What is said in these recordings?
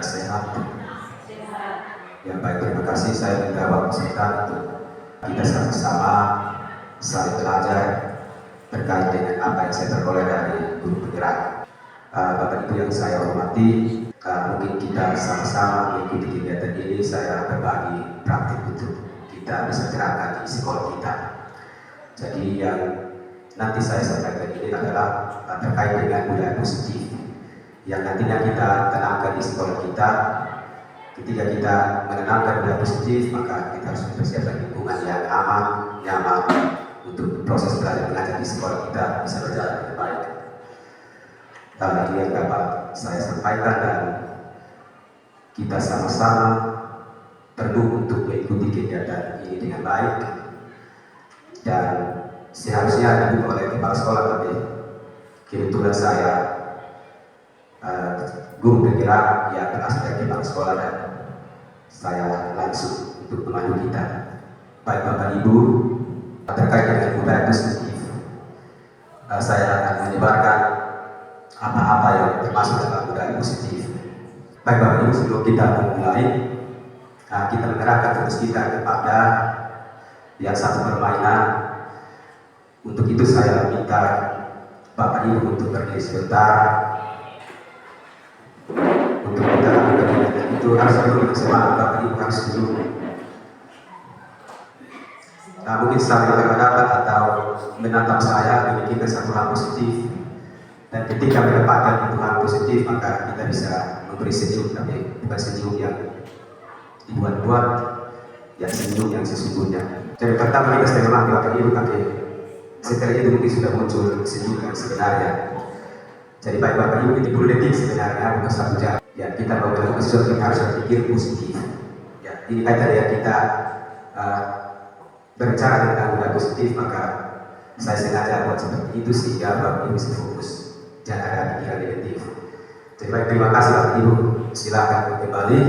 saudara sehat. Yang baik, terima kasih. Saya minta waktu sebentar untuk kita sama-sama saling belajar terkait dengan apa yang saya peroleh dari guru penggerak. Bapak Ibu yang saya hormati, mungkin kita sama-sama mengikuti kegiatan ini. Saya berbagi praktik untuk kita bisa terapkan di sekolah kita. Jadi yang nanti saya sampaikan ini adalah terkait dengan budaya positif yang nantinya kita tanamkan di sekolah kita. Ketika kita menanamkan budaya positif, maka kita harus mempersiapkan lingkungan yang aman, nyaman untuk proses belajar mengajar di sekolah kita bisa berjalan dengan baik. Ini yang dapat saya sampaikan, dan kita sama-sama perlu untuk mengikuti kegiatan ini dengan baik. Dan seharusnya didukung oleh kepala sekolah, tapi kebetulan saya guru penggerak yang berasal dari kepala sekolah, dan saya langsung untuk memandu kita. Baik Bapak Ibu, terkait dengan budaya positif, saya akan menyebarkan apa-apa yang termasuk dalam budaya positif. Baik Bapak Ibu, sebelum kita memulai, kita mengerahkan fokus kita kepada yang satu permainan. Untuk itu saya minta Bapak Ibu untuk berdiri sebentar. Untuk kita lakukan itu harus dulu semangat, Bapak Ibu harus dulu. Mungkin sambil berhadapan atau menatap saya memikirkan satu hal positif, dan ketika mendapatkan itu hal positif, maka kita bisa memberi senyum, tapi bukan senyum yang dibuat-buat, yang senyum yang sesungguhnya. Jadi pertama kita setengah mati Bapak Ibu, tapi setelah itu mungkin sudah muncul senyum yang sebenarnya. Jadi baik Bapak Ibu, ini 10 detik sebenarnya, bukan 1 jam. Ya, kita mau melakukan sesuatu yang harus berpikir positif. Ya, ini kaitan ya kita berbicara tentang budaya positif, maka saya sengaja buat seperti itu sehingga Bapak Ibu bisa fokus, jangan ada pikiran negatif. Jadi baik, terima kasih Bapak Ibu, silakan kembali.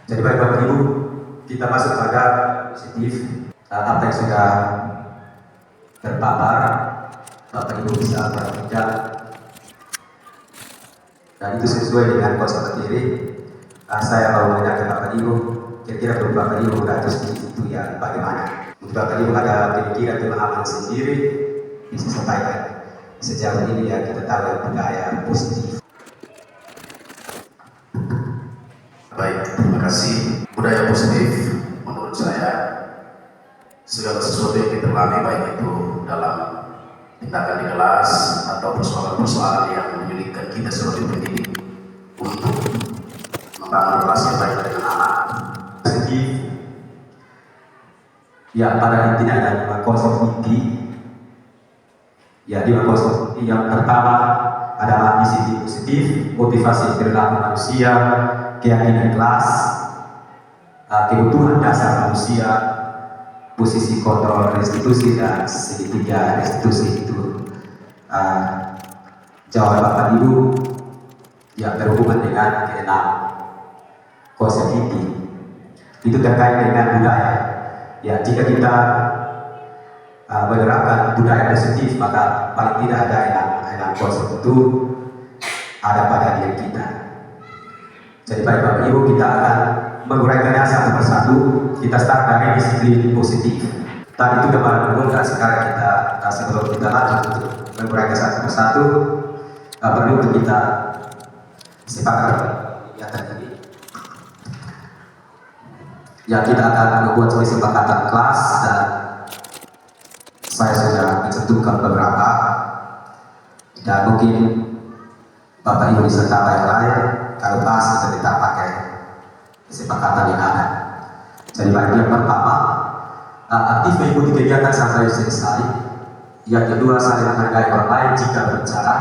Jadi baik Bapak Ibu, kita masuk pada positif. Apa yang sudah terpapar, Bapak Ibu bisa berpikir, dan itu sesuai dengan konsep materi. Saya mau menanyakan Bapak Ibu, kira-kira menurut Bapak Ibu budaya positif itu ya bagaimana? Untuk Bapak Ibu ada pemikiran pemahaman sendiri, bisa sampaikan. Sejauh ini ya kita tahu ya budaya positif. Baik, terima kasih. Budaya positif menurut saya segala sesuatu yang kita alami, baik itu dalam tindakan di kelas atau persoalan-persoalan yang menyulitkan kita sebagai pendidik untuk membangun relasi yang baik dengan anak. Positif ya pada intinya ada 5 konsep inti. Ya, 5 konsep inti. Yang pertama adalah disiplin positif, motivasi perilaku manusia, keyakinan kelas, kebutuhan dasar manusia, posisi kontrol restitusi, dan segitiga restitusi itu. Jawaban Bapak Ibu yang berhubungan dengan ke-6 konsep inti itu terkait dengan budaya. Ya, jika kita menerapkan budaya positif, maka paling tidak ada enam konsep itu ada pada diri kita. Jadi baik Bapak Ibu, kita akan menguraikannya satu persatu. Kita start dari disiplin positif. Tadi itu gambaran umum, dan sekarang kita sebelum kita lanjut untuk menguraikan satu persatu, perlu untuk kita sepakat kegiatan ini. Ya, kita akan membuat kesepakatan kelas, dan saya sudah mencantumkan beberapa, dan mungkin Bapak Ibu bisa tambah yang lain. Kalau pas kita tidak pakai kesepakatan yang ada. Jadi bagian pertama, aktif mengikuti kegiatan sampai selesai. Yang kedua, saling menghargai orang lain jika berbicara.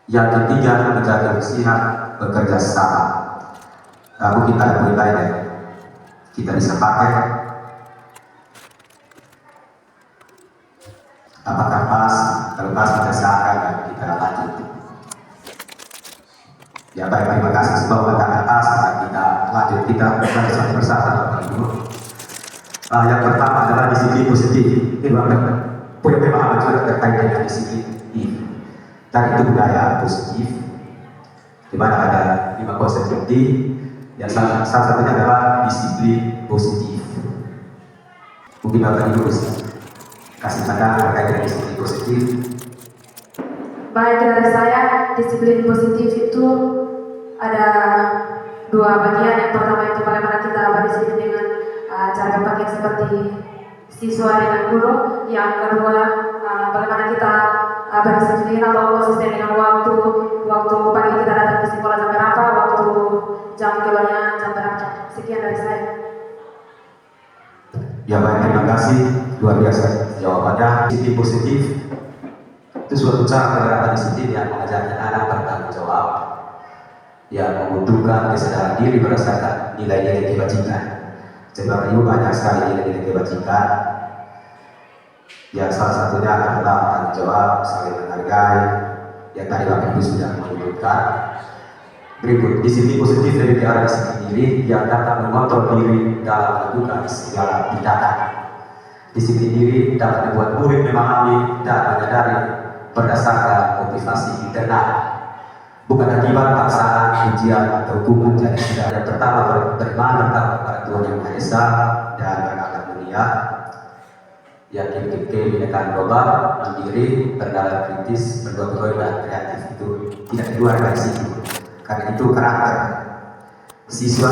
Yang ketiga, menjaga kebersihan, bekerja sama. Mungkin ada poin lain yang kita bisa pakai. Apakah pas? Kalau pas kita sahkan dan kita lanjut. Ya baik, terima kasih. Sebelum mengatakan pas, kita lanjut, kita satu persatu Bapak Ibu. Yang pertama adalah disiplin positif. Ini punya pemahaman juga terkait dengan disiplin ini. Dan itu budaya positif. di mana ada 5 konsep inti, yang salah satunya adalah disiplin positif. Mungkin Bapak Ibu kasih pandangan terkait dengan disiplin positif. Baik, dari saya, disiplin positif itu ada 2 bagian. Yang pertama itu bagaimana kita berdisiplin dengan cara berpakaian seperti siswa dengan guru. Yang kedua, bagaimana kita berdisiplin atau konsisten dengan waktu pagi kita datang ke sekolah jam berapa, waktu jam keluarnya jam berapa. Sekian dari saya. Ya baik, terima kasih, luar biasa jawabannya. Disiplin positif itu suatu cara penerapan disiplin yang mengajarkan anak bertanggung jawab, yang membutuhkan kesadaran diri berdasarkan nilai-nilai kebajikan. Jadi Bapak Ibu banyak sekali nilai-nilai kebajikan, yang salah satunya adalah tanggung jawab, saling menghargai, yang tadi Bapak Ibu sudah menyebutkan. Berikut, disiplin positif dari ke arah disiplin diri yang dapat mengontrol diri dalam melakukan segala tindakan. Disiplin diri dapat membuat murid memahami dan menyadari berdasarkan motivasi internal, bukan akibat paksaan, ujian, atau hukuman. Jadi yang pertama beriman kepada Tuhan Yang Maha Esa dan berakhlak mulia, yang kebinekaan global, mandiri, bernalar kritis, bergotong dan kreatif. Itu tidak keluar dari situ. Karena itu karakter siswa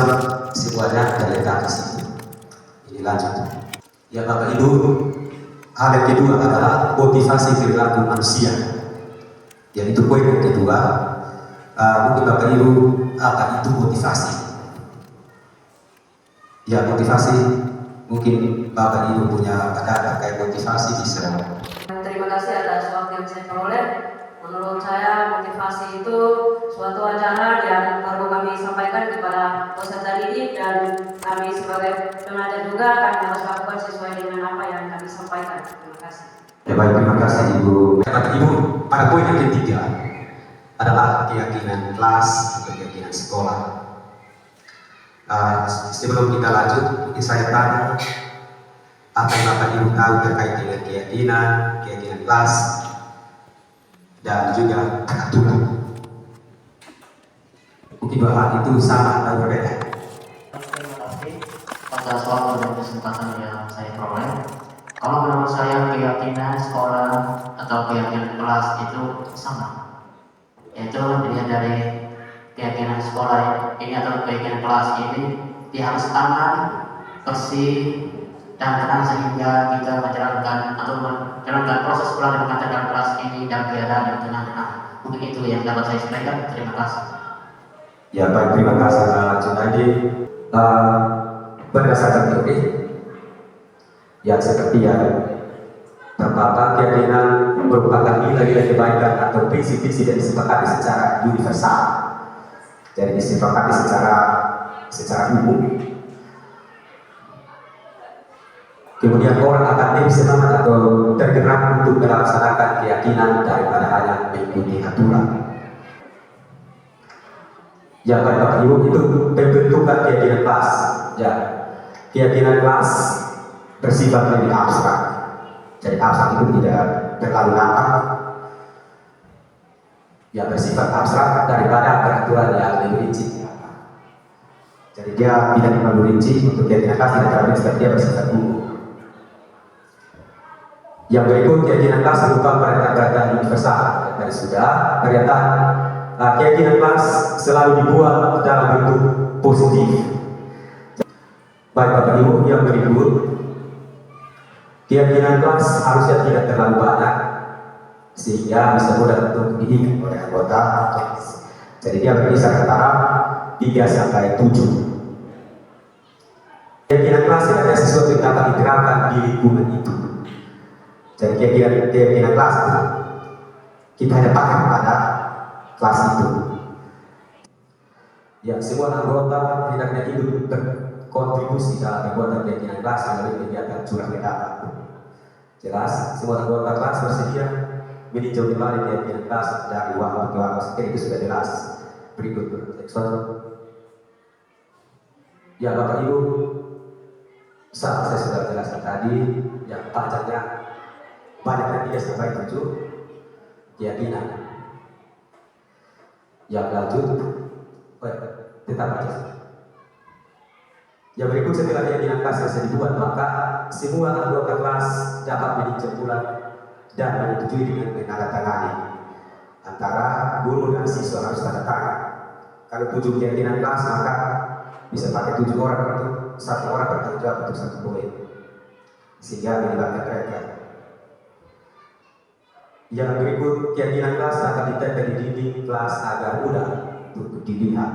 semuanya terletak di situ. Ini lanjut. Ya Bapak Ibu, hal yang kedua adalah motivasi perilaku manusia. Yang itu poin yang kedua. Mungkin Bapak Ibu, apa itu motivasi? Ya motivasi, mungkin Bapak Ibu punya pandangan terkait motivasi bisa. Terima kasih atas waktu yang saya peroleh. Menurut saya motivasi itu suatu ajaran yang perlu kami sampaikan kepada peserta didik, dan kami sebagai pengajar juga kami harus lakukan sesuai dengan apa yang kami sampaikan. Terima kasih. Ya baik, terima kasih Ibu. Bapak Ibu, pada poin yang ketiga adalah keyakinan kelas atau keyakinan sekolah. Sebelum kita lanjut, mungkin saya tanya, apa yang Bapak Ibu tahu terkait dengan keyakinan kelas dan juga aturan? Mungkin bahwa itu sama atau berbeda. Terima kasih atas waktu dan kesempatan yang saya peroleh. Kalau menurut saya keyakinan sekolah atau keyakinan kelas itu sama, yaitu dilihat dari keyakinan sekolah ini atau keyakinan kelas ini, dia harus aman, bersih, dan tenang sehingga kita menjalankan proses belajar mengajarkan kelas ini dan keadaan yang tenang. Mungkin itu yang dapat saya sampaikan. Terima kasih. Ya baik, terima kasih Junadi. Berdasarkan teori yang seperti yang terpampang, keyakinan merupakan nilai-nilai kebaikan atau prinsip-prinsip yang disepakati secara universal. Jadi disepakati secara umum. Kemudian orang akan lebih semangat atau tergerak untuk melaksanakan keyakinan daripada hanya mengikuti aturan. Ya baik Bapak Ibu, itu pembentukan keyakinan kelas. Ya, keyakinan kelas bersifat lebih abstrak. Jadi abstrak itu tidak terlalu nampak. Ya bersifat abstrak daripada peraturan yang lebih rinci. Jadi dia tidak terlalu rinci untuk keyakinan kelas, tidak terlalu rinci, dia bersifat umum. Yang berikut keyakinan kelas berupa pernyataan universal. Dari sudah pernyataan keyakinan kelas selalu dibuat dalam bentuk positif. Baik Bapak Ibu, yang berikut keyakinan kelas harusnya tidak terlalu banyak sehingga bisa mudah untuk diingat oleh anggota kelas. Jadi dia berkisar antara 3 sampai 7. Keyakinan kelas adalah sesuatu yang dapat diterapkan di lingkungan itu. Jadi keyakinan kelas itu kita hanya pakai pada kelas itu. Ya, semua anggota hendaknya hidup berkontribusi dalam membuat keyakinan kelas melalui kegiatan curah mendapat. Jelas, semua anggota kelas bersedia meninjau kembali keyakinan kelas dari waktu ke waktu. Itu sudah jelas. Berikut ya Bapak Ibu, saya sudah jelaskan tadi, yang pajaknya banyak dari 3 sampai 7 keyakinan. Yang lanjut, tetap aja. Yang berikut setelah keyakinan kelas selesai dibuat, maka semua anggota kelas dapat meninjau bulan dan menyetujui dengan menandatangani. Antara guru dan siswa harus tanda tangan. Kalau 7 keyakinan kelas, maka bisa pakai 7 orang untuk 1 orang bertanggung jawab untuk 1 poin, sehingga melibatkan mereka. Yang berikut keyakinan kelas akan ditempel di dinding kelas agar mudah untuk dilihat.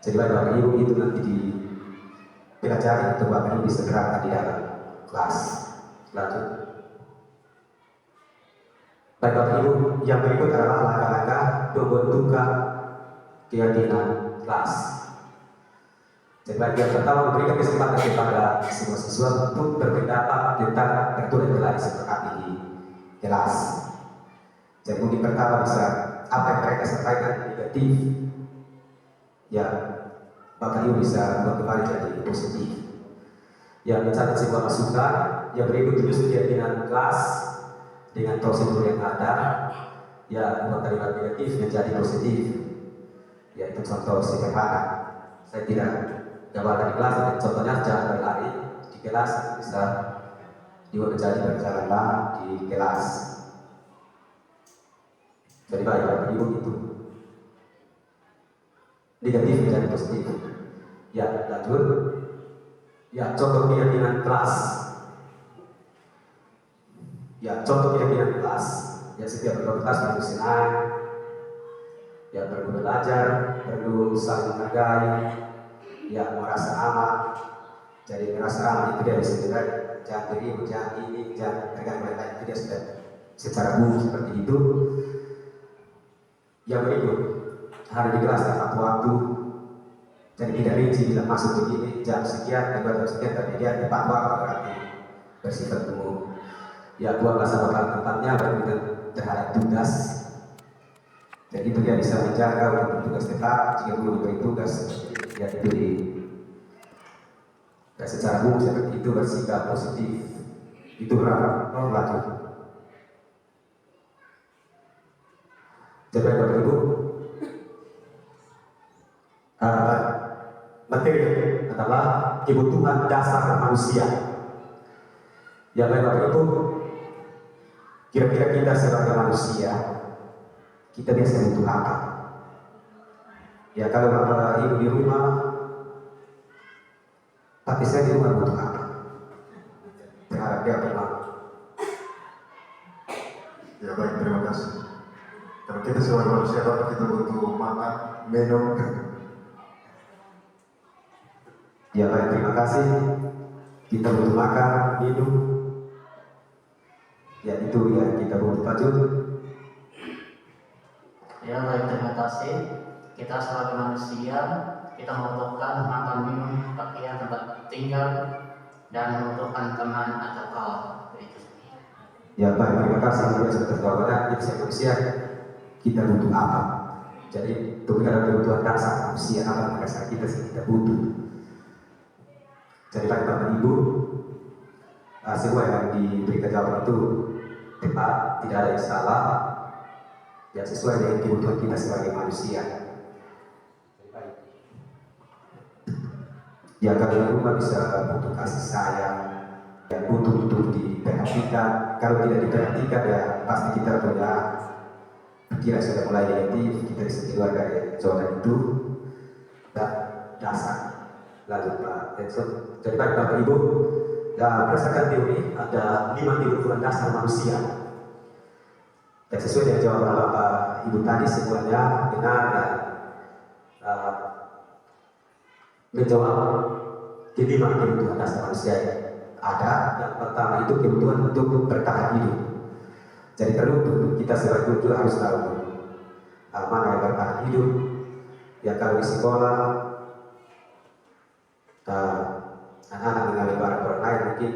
Jadi Bapak Ibu itu nanti dipelajari untuk Bapak Ibu bisa terapkan di dalam kelas. Lanjut. Baik Bapak Ibu, yang berikut adalah langkah-langkah pembentukan keyakinan kelas. Jadi bagian pertama memberikan kesempatan kepada semua siswa untuk berpendapat tentang peraturan yang telah disepakati di kelas. Jadi mungkin pertama bisa apa yang mereka sampaikan negatif, ya Bapak Ibu bisa kembali jadi positif. Yang mencatat sebuah masukan, yang berikut menyusun keyakinan kelas dengan prosedur yang ada, ya buat kalimat negatif menjadi positif. Ya itu contoh sederhana. Saya tidak jabarkan di kelas, tapi contohnya jangan berlari di kelas, bisa juga menjadi berjalanlah di kelas. Jadi baik Bapak Ibu itu negatif menjadi positif. Ya lanjut. Ya contoh keyakinan kelas. Ya contoh keyakinan kelas. Ya setiap berkomunitas perlu senang. Ya perlu belajar, perlu saling menghargai. Ya merasa aman. Jadi merasa aman itu dia bisa juga jangan diri, jangan ini, jangan tergantung mereka itu dia sudah secara umum seperti itu. Yang berikut hari di kelas tepat waktu, jadi tidak rinci bila masuk begini jam sekian, jam sekian, tapi dia tepat waktu berarti bersifat umum. Ya 12 bakal tempatnya berarti terhadap tugas. Jadi itu dia bisa menjaga untuk bertugas tetap jika belum memberi tugas. Ya itu di dan secara umum seperti itu bersikap positif. Itu berapa? Lanjut. Jadi Bapak Ibu, materi adalah kebutuhan dasar manusia. Ya Bapak Ibu, kira-kira kita sebagai manusia, kita biasa butuh apa? Ya kalau Bapak Ibu di rumah, tapi saya di rumah butuh apa? Terhadap dia apa? Ya baik, terima kasih. Kalau kita sebagai manusia, kita butuh makan, minum. Ya baik, terima kasih. Kita butuh makan, minum. Ya itu ya kita butuh baju. Ya baik, terima kasih. Kita sebagai manusia, kita membutuhkan makan, minum, pakaian, tempat tinggal, dan membutuhkan teman atau kawan. Ya baik, terima kasih. Kita sudah terjawabnya. Kita manusia, kita butuh apa? Jadi itu adalah kebutuhan dasar manusia, apa dasar kita sih kita butuh. Jadi Bapak Ibu, semua yang diberikan jawaban itu tepat, tidak ada yang salah, yang sesuai dengan kebutuhan kita sebagai manusia. Ya kalau di rumah bisa butuh kasih sayang, yang butuh untuk diperhatikan. Kalau tidak diperhatikan ya pasti kita punya pikiran sudah mulai negatif, kita bisa keluar dari zona itu. Dan dasar. Lanjut Pak Edson. Jadi Bapak Ibu, ya berdasarkan teori ada 5 kebutuhan dasar manusia. Dan sesuai dengan jawaban Bapak Ibu tadi semuanya benar dan menjawab kelima kebutuhan dasar manusia yang ada. Yang pertama itu kebutuhan untuk bertahan hidup. Jadi perlu untuk kita sebagai guru harus tahu mana yang bertahan hidup. Ya kalau di sekolah anak-anak mengambil barang-barang lain mungkin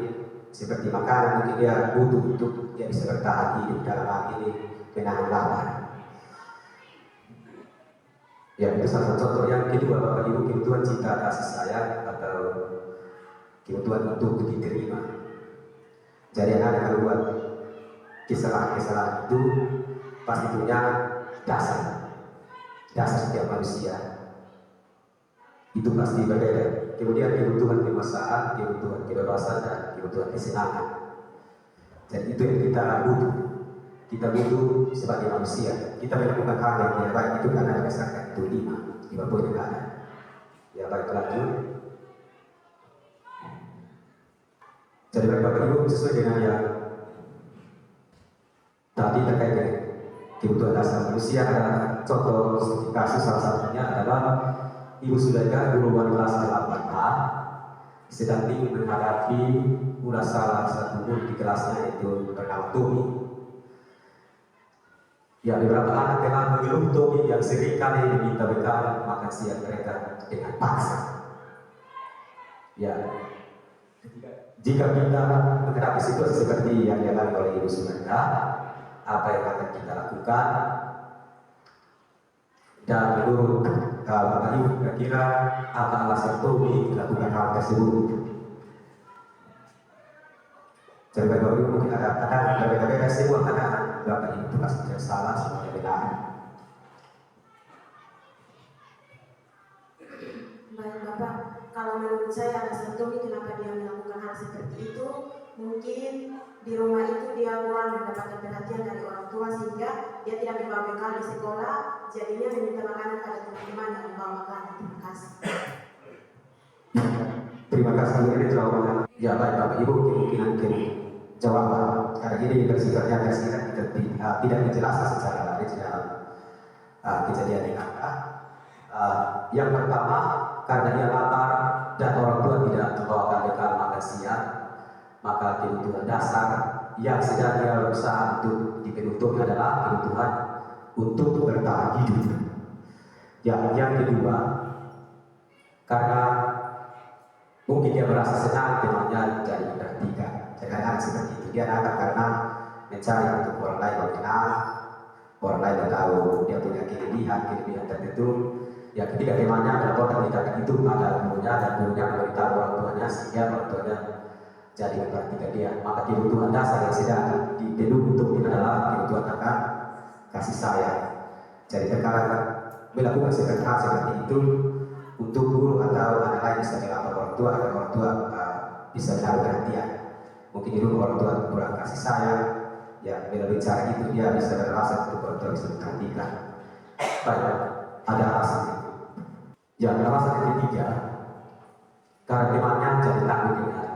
seperti makanan, mungkin dia butuh untuk dia bisa bertahan hidup dalam hal ini menahan lapar. Ya itu salah satu contoh. Yang kedua Bapak Ibu, kebutuhan cinta kasih sayang atau kebutuhan untuk diterima. Jadi anak kalau buat kesalahan-kesalahan itu pasti punya dasar. dasar setiap manusia itu pasti berbeda. Kemudian kebutuhan kebangsaan, kebutuhan kebebasan, dan kebutuhan kesenangan. Dan itu yang kita butuh. Kita butuh sebagai manusia. Kita melakukan hal yang tidak baik itu karena berdasarkan itu lima poin yang ada. Ya baik, lanjut. Jadi Bapak Ibu, sesuai dengan yang tadi terkait dengan kebutuhan dasar manusia, ada contoh seperti kasus salah satunya adalah Ibu Sulaika, guru wanita kelas 8A, sedang ingin menghadapi salah satu guru di kelasnya, yaitu bernama Tommy. Ya, beberapa anak telah mengeluh Tommy yang sering kali meminta bekal makan siang mereka dengan paksa. Ya, jika kita menghadapi situasi seperti yang dialami oleh Ibu Sulaika, apa yang akan kita lakukan? Dan menurut Bapak Ibu, kira-kira apa alasan Tommy melakukan hal tersebut? Jadi Bapak Ibu, mungkin ada kadang berbeda-beda semua, karena Bapak Ibu itu pasti tidak salah, semuanya benar. Baik Bapak, kalau menurut saya alasan Tommy kenapa dia melakukan hal seperti itu, mungkin di rumah itu dia kurang mendapatkan perhatian dari orang tua sehingga dia tidak membawa bekal di sekolah, jadinya meminta makanan pada teman-teman yang membawa makanan. Terima kasih. Terima kasih, ini jawabannya. Ya baik Bapak Ibu, kemungkinan jawaban karena ini bersifatnya tidak dijelaskan secara laris dalam kejadian ini. Yang pertama, karena dia lapar dan orang tua tidak membawakan bekal makan siang, maka kebutuhan dasar yang sedang dia berusaha untuk dipenuhi adalah kebutuhan untuk bertahan hidup. Yang kedua, karena mungkin dia merasa senang temannya jadi diperhatikan. Kadang-kadang seperti itu dia nakal karena mencari untuk orang lain mengenal, orang lain tahu dia punya kelebihan tertentu. Ya, ketika temannya melaporkan tindakan itu pada gurunya dan gurunya memberitahu orang tuanya, sehingga orang tuanya jadi memperhatikan dia, maka kebutuhan dasar yang sedang dipenuhi untuk dia adalah kebutuhan akan kasih sayang. Jadi terkadang melakukan seperti itu untuk guru atau anak lain bisa melapor orang tua agar orang tua bisa menaruh perhatian. Mungkin di rumah orang tua kurang kasih sayang, ya melalui cara itu dia bisa beralasan untuk orang tua bisa memperhatikan. Baik, ada alasan itu. Ya, alasan yang ketiga, karena temannya jadi takut dengan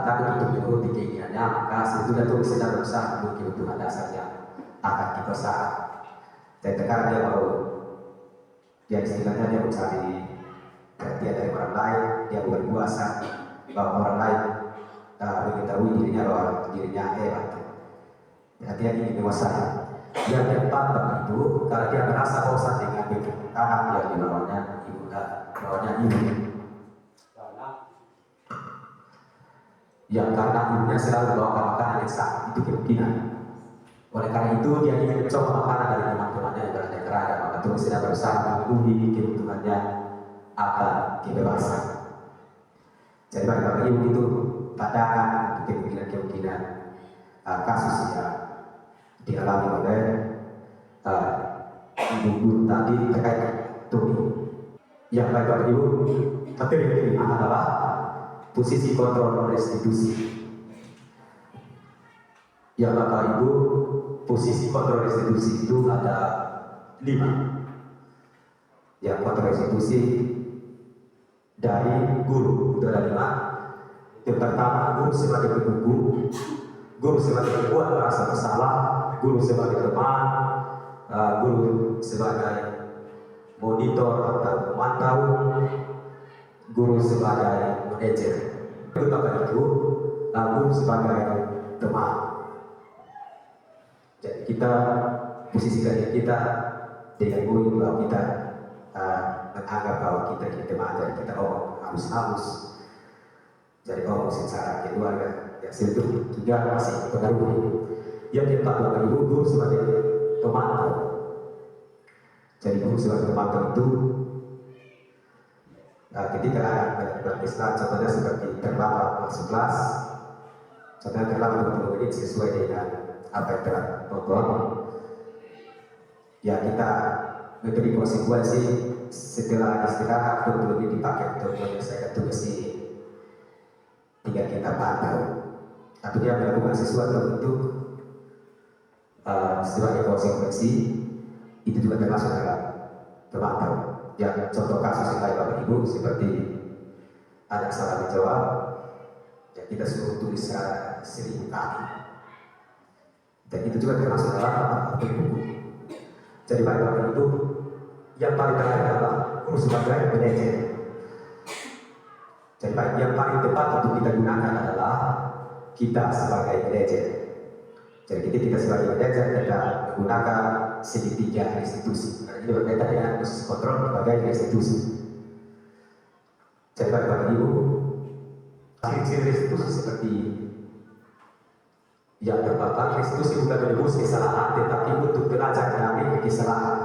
takut untuk menuruti keinginannya, maka sebetulnya itu sedang berusaha untuk kebutuhan dasar yang akan dipesan. Dan terkadang dia mau, ya istilahnya dia mencari perhatian dari orang lain, dia berkuasa bahwa orang lain mengetahui dirinya bahwa dirinya hebat. Perhatian ini menguasai. Yang keempat, Bapak Ibu, karena dia merasa bosan dengan bekal yang dibawanya ibu. Karena ibunya selalu membawa makanan yang sama, itu kemungkinan. Oleh karena itu dia ingin mencoba makanan dari teman-temannya yang beraneka ragam, maka terus sedang berusaha memenuhi kebutuhannya akan kebebasan. Jadi bagi Bapak Ibu itu pandangan untuk kemungkinan kasus yang dialami oleh ibu guru tadi terkait Tommy. Yang baik Bapak Ibu, materi yang kelima adalah posisi kontrol restitusi. Ya Bapak Ibu, posisi kontrol restitusi itu ada 5. Ya, kontrol restitusi dari guru itu ada 5. Yang pertama, guru sebagai penghukum, guru sebagai pembuat merasa bersalah, guru sebagai teman, guru sebagai monitor atau pemantau, guru sebagai manajer. Itu Bapak Ibu, lalu sebagai teman. Jadi kita posisikan kita dengan guru bahwa kita menganggap bahwa kita ini teman, jadi kita halus-halus, jadi secara keluarga, ya itu juga masih pengaruh. Yang keempat Bapak Ibu, guru sebagai pemantau. Jadi guru sebagai pemantau itu ketika anak Islam contohnya seperti terlambat masuk kelas, contohnya terlambat 20 menit sesuai dengan apa yang telah ditonton, ya kita memberi konsekuensi setelah istirahat 20 menit dipakai untuk menyelesaikan tugas ini. Tinggal kita pantau. Atau dia melakukan sesuatu untuk sebagai konsekuensi, itu juga termasuk dalam terpantau. Ya, contoh kasus yang lain Bapak Ibu seperti anak salah menjawab, ya kita suruh tulis 1000 kali. Dan itu juga termasuk dalam buku. Jadi Bapak Ibu, yang paling terakhir adalah urus sebagai manajer. Jadi yang paling tepat untuk kita gunakan adalah kita sebagai manajer. Jadi kita sebagai manajer kita menggunakan segitiga institusi. Karena ini berkaitan dengan proses kontrol sebagai institusi. Jadi Bapak Ibu, ciri-ciri institusi seperti yang pertama, institusi bukan menebus kesalahan, tetapi untuk belajar dari kesalahan.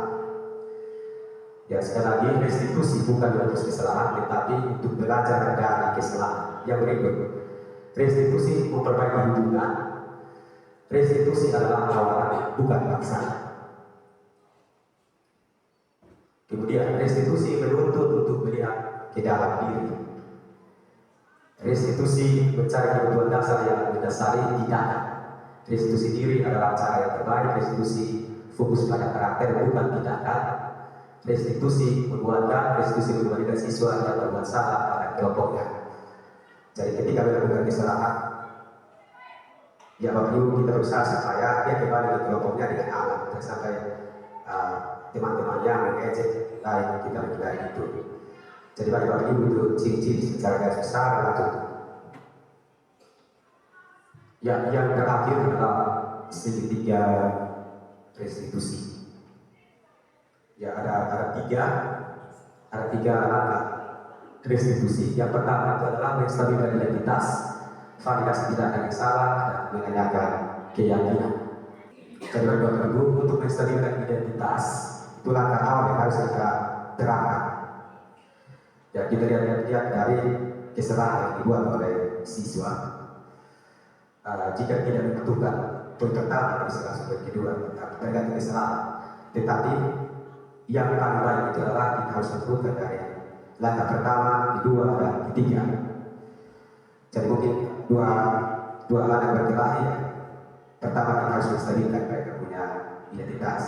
Ya, sekali lagi, restitusi bukan menebus kesalahan, tetapi untuk belajar dari kesalahan. Yang berikut, restitusi memperbaiki hubungan. Restitusi adalah tawaran, bukan paksaan. Kemudian, restitusi menuntut untuk melihat ke dalam diri. Restitusi mencari kebutuhan dasar yang mendasari tindakan. Restitusi diri adalah cara yang terbaik. Restitusi fokus pada karakter, bukan tindakan. Restitusi menguatkan, restitusi mengembalikan siswa yang berbuat salah pada kelompoknya. Jadi ketika melakukan kesalahan, ya Bapak Ibu kita berusaha supaya dia kembali ke kelompoknya dengan aman, dan sampai teman-temannya mengejek lain kita menghindari itu. Jadi Bapak Ibu itu ciri-ciri secara garis besar lanjut. Ya, yang terakhir adalah segitiga restitusi. Ya, ada tiga langkah restitusi. Yang pertama itu adalah menstabilkan identitas, validasi tindakan yang salah, dan menanyakan keyakinan. Jadi Bapak Ibu, untuk menstabilkan identitas itu langkah awal yang harus kita terapkan. Ya, kita lihat dari kesalahan yang dibuat oleh siswa. Jika tidak menentukan poin pertama bisa langsung poin kedua, tergantung kesalahan. Tetapi yang paling baik itu adalah kita harus menentukan dari langkah pertama, kedua, dan ketiga. Jadi mungkin dua anak berkelahi. Pertama kita harus menstabilkan mereka punya identitas.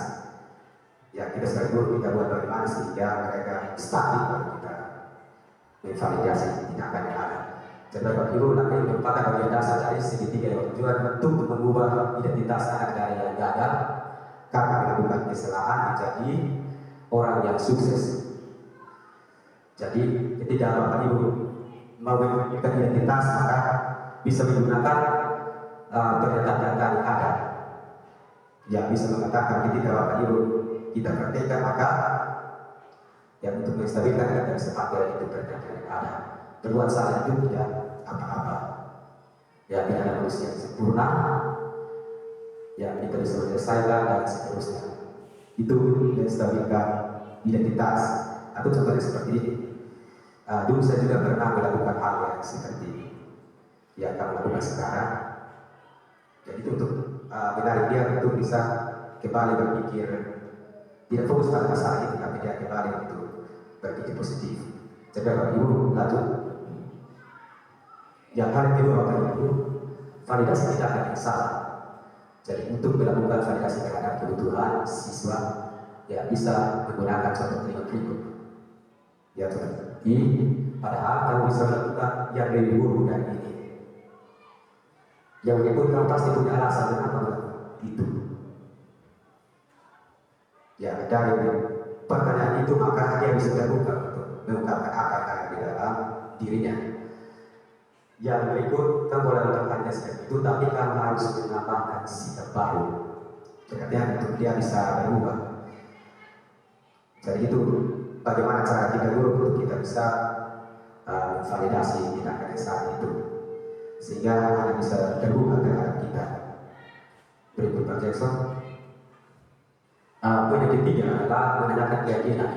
Ya, kita sebagai guru kita buat bagaimana sehingga mereka stabil kalau kita menvalidasi tindakan yang ada. Jadi Bapak Ibu, langkah ini merupakan bagian dasar dari segitiga yang bertujuan untuk mengubah identitas anak dari yang gagal karena melakukan kesalahan menjadi orang yang sukses. Jadi ketika Bapak Ibu mau memiliki identitas, maka bisa menggunakan pernyataan yang ada. Ya, bisa mengatakan ketika Bapak Ibu kita praktekkan, maka yang untuk menstabilkan kita bisa pakai itu pernyataan yang ada. Berbuat salah itu tidak apa-apa. Ya, tidak ada manusia yang sempurna. Ya, kita bisa menyelesaikan dan seterusnya. Itu menstabilkan identitas. Atau contohnya seperti ini. Dulu saya juga pernah melakukan hal yang seperti ini. Ya, kamu lakukan sekarang. Jadi itu untuk menarik dia untuk bisa kembali berpikir, tidak fokus pada masalah itu, tapi dia kembali untuk berpikir positif. Jadi Bapak Ibu lanjut. Yang paling kedua Bapak Ibu, validasi tindakan yang salah. Jadi untuk melakukan validasi terhadap kebutuhan siswa, ya bisa menggunakan contoh berikut. Ya, seperti padahal kamu bisa melakukan yang lebih buruk dari ini. Yang menyebut kamu pasti punya alasan kenapa melakukan itu. Ya, dari pertanyaan itu maka dia bisa terbuka untuk mengungkapkan apa yang ada di dalam dirinya. Yang berikut, kamu boleh melakukannya seperti itu, tapi kamu harus menambahkan sikap baru. Artinya untuk dia bisa berubah. Jadi itu bagaimana cara kita guru untuk kita bisa validasi tindakan yang saat itu, sehingga anak bisa terbuka terhadap kita. Berikut Pak Jackson. Poin yang ketiga adalah menanyakan keyakinan.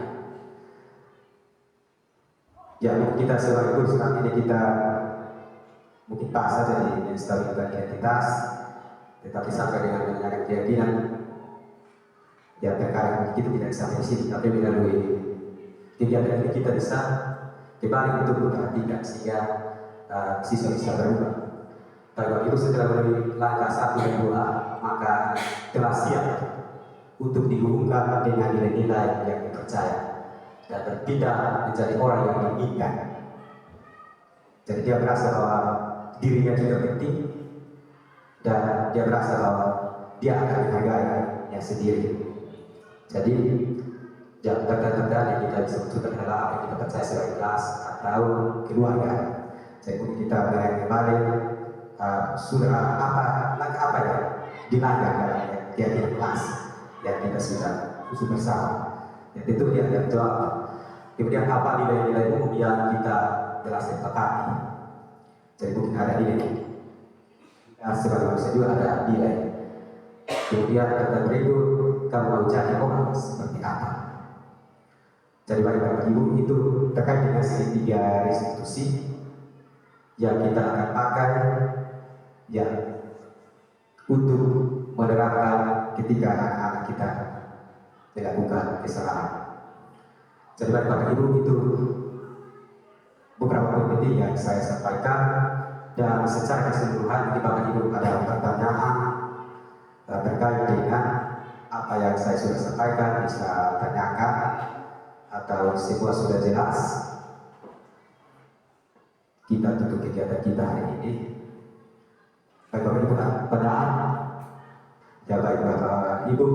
Ya, kita sebagai guru saat ini kita mungkin pas saja di menstabilkan identitas, tetapi sampai dengan menanyakan keyakinan. Ya terkadang kita tidak sampai di sini, tapi melalui kegiatan ini kita bisa kembali untuk memperhatikan sehingga siswa bisa berubah. Kalau itu setelah melalui langkah 1 dan 2, maka telah siap untuk dihubungkan dengan nilai-nilai yang dipercaya dan berpindah menjadi orang yang diinginkan. Jadi dia merasa bahwa dirinya juga penting dan dia merasa bahwa dia akan dihargai sendiri. Jadi yang tanda-tanda yang kita bisa sebutkan adalah apa yang kita percaya sebagai kelas atau keluarga. Jadi kita melihat kembali sudah langkah apa yang dilanggar dalam kegiatan kelas yang kita sudah usul bersama. Ya, tentu dia yang jawab. Kemudian apa nilai-nilai umum yang kita telah sepakati. Jadi mungkin ada nilai. Sebagai manusia juga ada nilai. Kemudian kata berikut, kamu mau jadi orang seperti apa? Jadi bagi Bapak Ibu itu terkait dengan segitiga restitusi yang kita akan pakai ya untuk menerapkan ketika anak-anak kita melakukan kesalahan. Jadi bagi Bapak Ibu itu beberapa poin penting yang saya sampaikan, dan secara keseluruhan bagi Bapak Ibu ada pertanyaan terkait dengan apa yang saya sudah sampaikan bisa tanyakan atau semua sudah jelas. Kita tutup kegiatan kita hari ini. Baik Bapak Ibu, pertanyaan? Ya baik Bapak Ibu,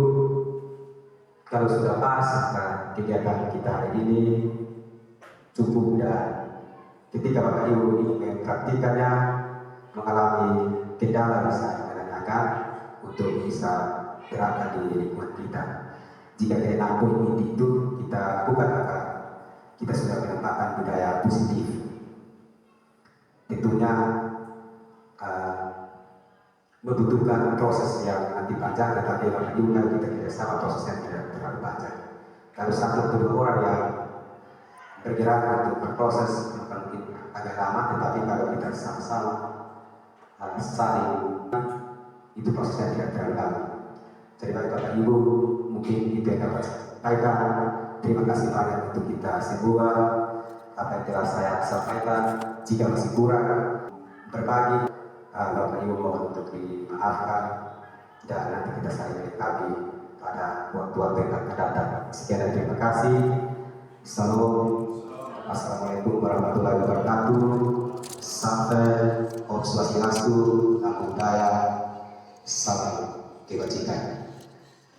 kalau sudah pas maka kegiatan kita hari ini cukup, dan ketika Bapak Ibu ingin mempraktikannya mengalami kendala bisa menanyakan untuk bisa terapkan di lingkungan kita. Jika keenam poin itu kita lakukan, maka kita sudah menempatkan budaya positif. Tentunya membutuhkan proses yang nanti panjang, tetapi Bapak Ibu kita kerjasama prosesnya tidak terlalu panjang. Kalau satu atau dua orang yang bergerak untuk berproses mungkin agak lama, tetapi kalau kita sama-sama saling itu prosesnya tidak terlalu lama. Jadi bagi Bapak Ibu mungkin itu yang dapat saya sampaikan. Terima kasih banyak untuk kita semua. Apa yang telah saya sampaikan, jika masih kurang berbagi, Bapak Ibu mohon untuk dimaafkan, dan nanti kita saling melengkapi pada waktu-waktu yang akan datang. Sekian dan terima kasih. Salam. Assalamualaikum warahmatullahi wabarakatuh. Sampai Om Swastiastu, Namo Buddhaya, salam kebajikan.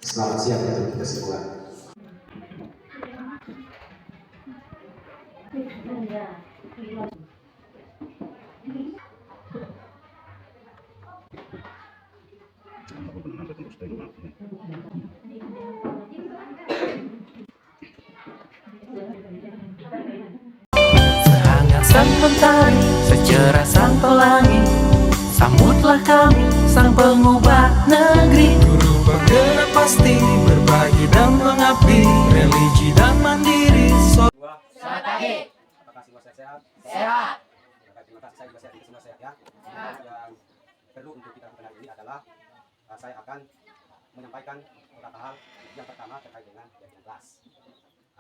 Selamat siang untuk kita semua. Sehangat sang mentari, secerah sang pelangi, sambutlah kami, sang pengubah negeri. Guru bergerak pasti, berbagi dan mengabdi, religi dan mandiri. Selamat pagi. Apakah semua sehat? Sehat. Terima kasih, saya juga sehat, semua sehat ya. Yang perlu untuk kita lakukan ini adalah saya akan menyampaikan beberapa hal. Yang pertama terkait dengan keyakinan kelas.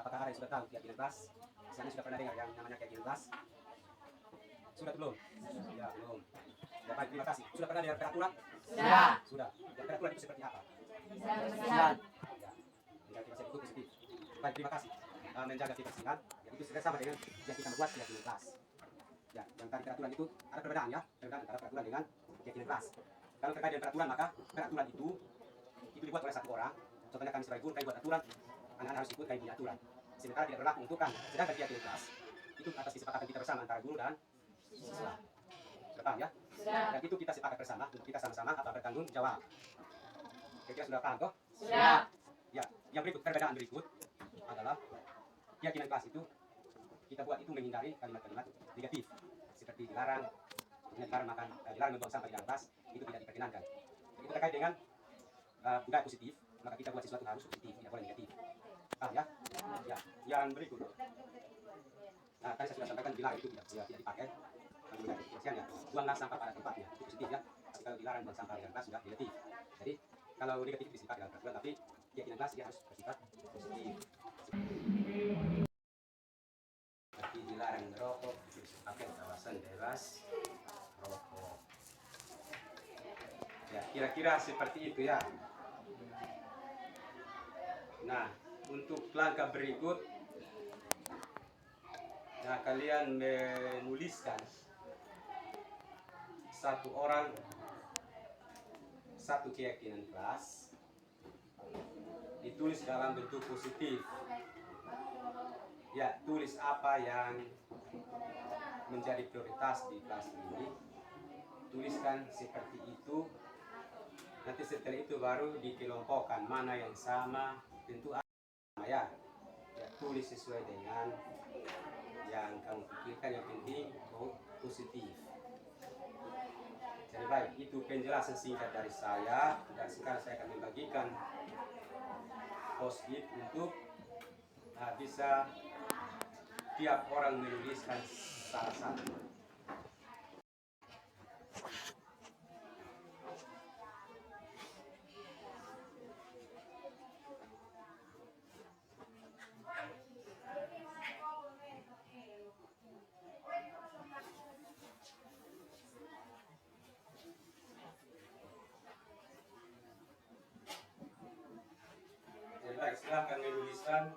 Apakah ada yang sudah tahu keyakinan kelas? Misalnya sudah pernah dengar yang namanya keyakinan kelas? Sudah belum? Ya belum. Ya baik, terima kasih. Sudah pernah dengar peraturan? Sudah. Sudah. Dan peraturan itu seperti apa? Bisa bersihan. Ya. Menjaga kebersihan itu positif. Baik, terima kasih. Menjaga kebersihan, yang itu sudah sama dengan yang kita buat keyakinan kelas. Ya, yang tadi peraturan itu ada perbedaan ya, perbedaan antara peraturan dengan keyakinan kelas. Kalau terkait dengan peraturan, maka peraturan itu dibuat oleh satu orang. Contohnya kami sebagai guru, kami buat aturan, anak-anak harus ikut, kami punya aturan. Sementara tidak berlaku untuk kami. Sedangkan keyakinan kelas itu atas kesepakatan kita bersama antara guru dan siswa. Sudah paham ya? Sudah. Dan itu kita sepakat bersama untuk kita sama-sama apa bertanggung jawab. Kira-kira sudah paham toh? Sudah. Ya, yang berikut, perbedaan berikut adalah keyakinan kelas itu kita buat itu menghindari kalimat-kalimat negatif seperti dilarang makan, dilarang membuang sampah di dalam kelas, itu tidak diperkenankan. Itu terkait dengan budaya positif, maka kita buat sesuatu harus positif, tidak boleh negatif. Paham ya? Ya, yang berikut. Nah, tadi saya sudah sampaikan dilarang itu tidak dipakai. Kebersihannya, buanglah sampah pada tempatnya, itu positif ya. Tapi kalau dilarang buang sampah di dalam kelas sudah negatif. Jadi kalau negatif bisa dipakai dalam peraturan, tapi keyakinan kelas dia harus bersifat positif. Tapi dilarang merokok, pakai kawasan bebas rokok. Ya, kira-kira seperti itu ya. Nah, untuk langkah berikut, nah kalian menuliskan satu orang satu keyakinan kelas, ditulis dalam bentuk positif. Ya, tulis apa yang menjadi prioritas di kelas ini, tuliskan seperti itu. Nanti setelah itu baru dikelompokkan mana yang sama, tentu sama ya. Ya, tulis sesuai dengan yang kamu pikirkan, yang penting positif. Jadi baik, itu penjelasan singkat dari saya. Dan sekarang saya akan membagikan post-it untuk bisa tiap orang menuliskan salah satu. Baik, silahkan menuliskan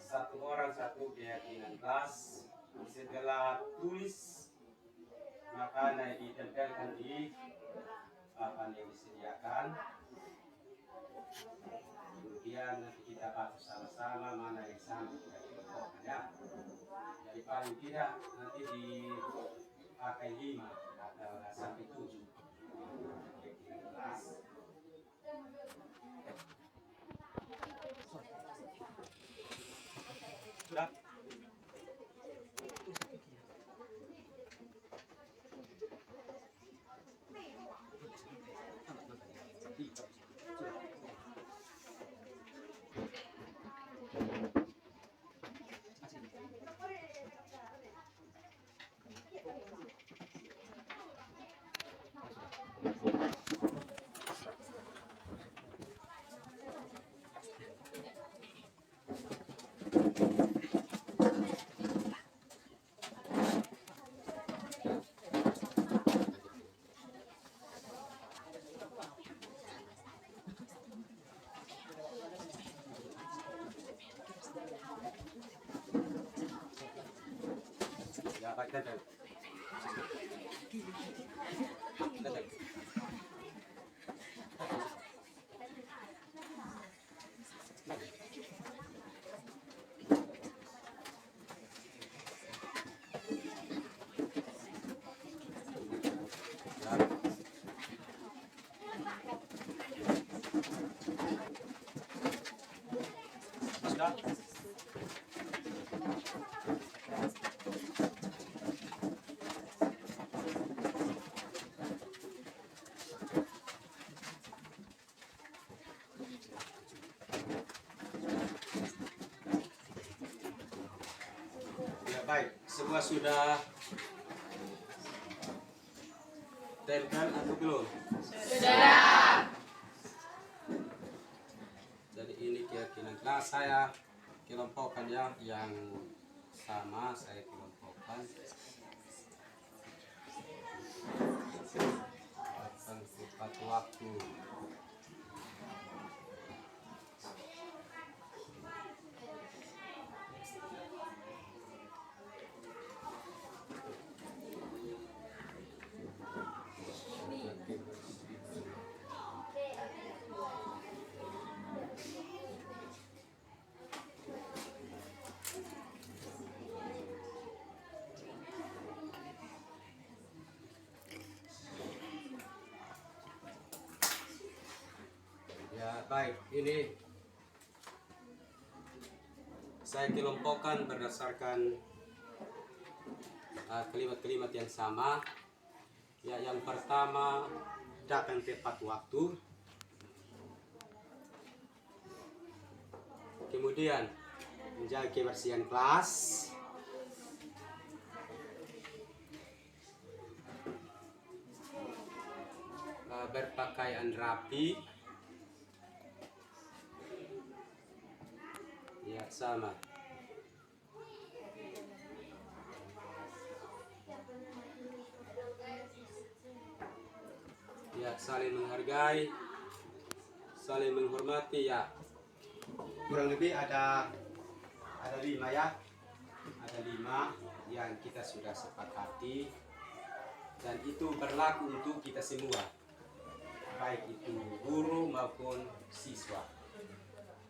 satu orang satu keyakinan kelas. Setelah tulis, maka ditempelkan di papan yang disediakan. Kemudian nanti kita bahas sama-sama mana yang sama kita kelompokkan ya. Jadi paling tidak nanti dipakai 5 atau sampai 7 keyakinan kelas. Sudah. Ya, baik, dadah. Dadah. Sudah. Ya, baik, semua sudah tempel atau belum? Sudah. Jadi ini keyakinan kelas saya kelompokkan ya, yang sama saya kelompokkan. Tepat waktu. Baik, ini saya kelompokkan berdasarkan kalimat-kalimat yang sama. Ya, yang pertama datang tepat waktu. Kemudian menjaga kebersihan kelas. Berpakaian rapi. Lihat sama. Ya, saling menghargai, saling menghormati ya. Kurang lebih ada 5 ya. Ada 5 yang kita sudah sepakati dan itu berlaku untuk kita semua, baik itu guru maupun siswa.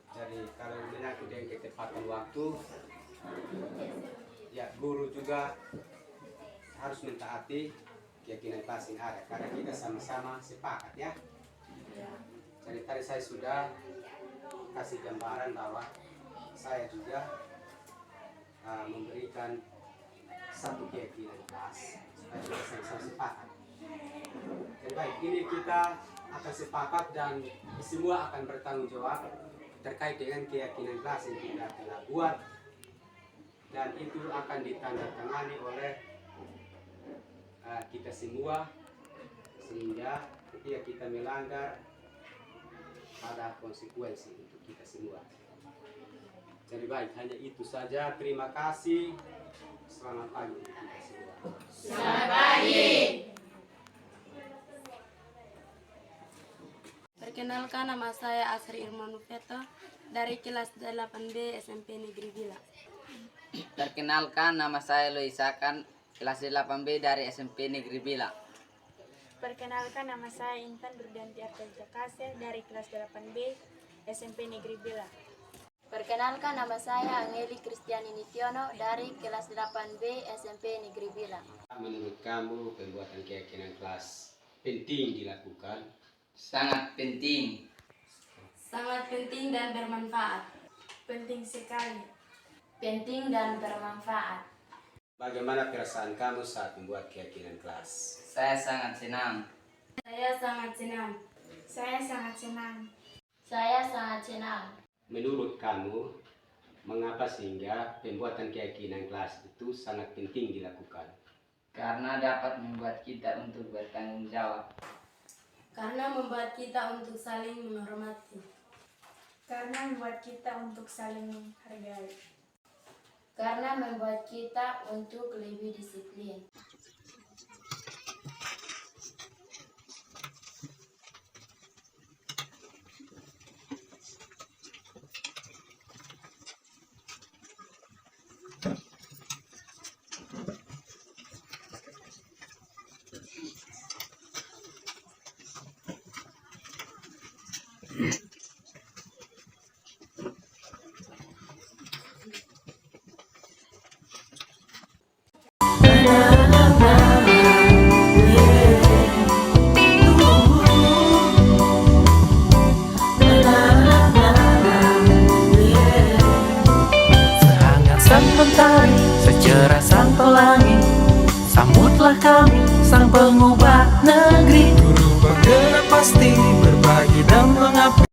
Jadi kalau menyangkut dengan ketepatan waktu, ya guru juga harus mentaati keyakinan kelas yang ada karena kita sama-sama sepakat ya. Jadi tadi saya sudah kasih gambaran bahwa saya juga memberikan satu keyakinan kelas supaya kita sama-sama sepakat. Jadi baik, ini kita akan sepakat dan semua akan bertanggung jawab terkait dengan keyakinan kelas yang kita telah buat, dan itu akan ditandatangani oleh kita semua, sehingga ketika kita melanggar ada konsekuensi untuk kita semua. Jadi baik, hanya itu saja. Terima kasih. Selamat pagi untuk kita semua. Selamat pagi. Perkenalkan, nama saya Asri Irmanufeto dari kelas 8B SMP Negeri Bila. Perkenalkan, nama saya Loisakan, kelas 8B dari SMP Negeri Bila. Perkenalkan, nama saya Intan Durdanti Arteja Kase dari kelas 8B SMP Negeri Bila. Perkenalkan, nama saya Angeli Kristiani Nitiono dari kelas 8B SMP Negeri Bila. Menurut kamu pembuatan keyakinan kelas penting dilakukan? Sangat penting. Sangat penting dan bermanfaat. Penting sekali. Penting dan bermanfaat. Bagaimana perasaan kamu saat membuat keyakinan kelas? Saya sangat senang. Saya sangat senang. Saya sangat senang. Saya sangat senang. Menurut kamu, mengapa sehingga pembuatan keyakinan kelas itu sangat penting dilakukan? Karena dapat membuat kita untuk bertanggung jawab. Karena membuat kita untuk saling menghormati. Karena membuat kita untuk saling menghargai. Karena membuat kita untuk lebih disiplin. Sehangat sang mentari, secerah sang pelangi, sambutlah kami sang pengubah negeri. Guru bergerak pasti berbagi dan mengabdi.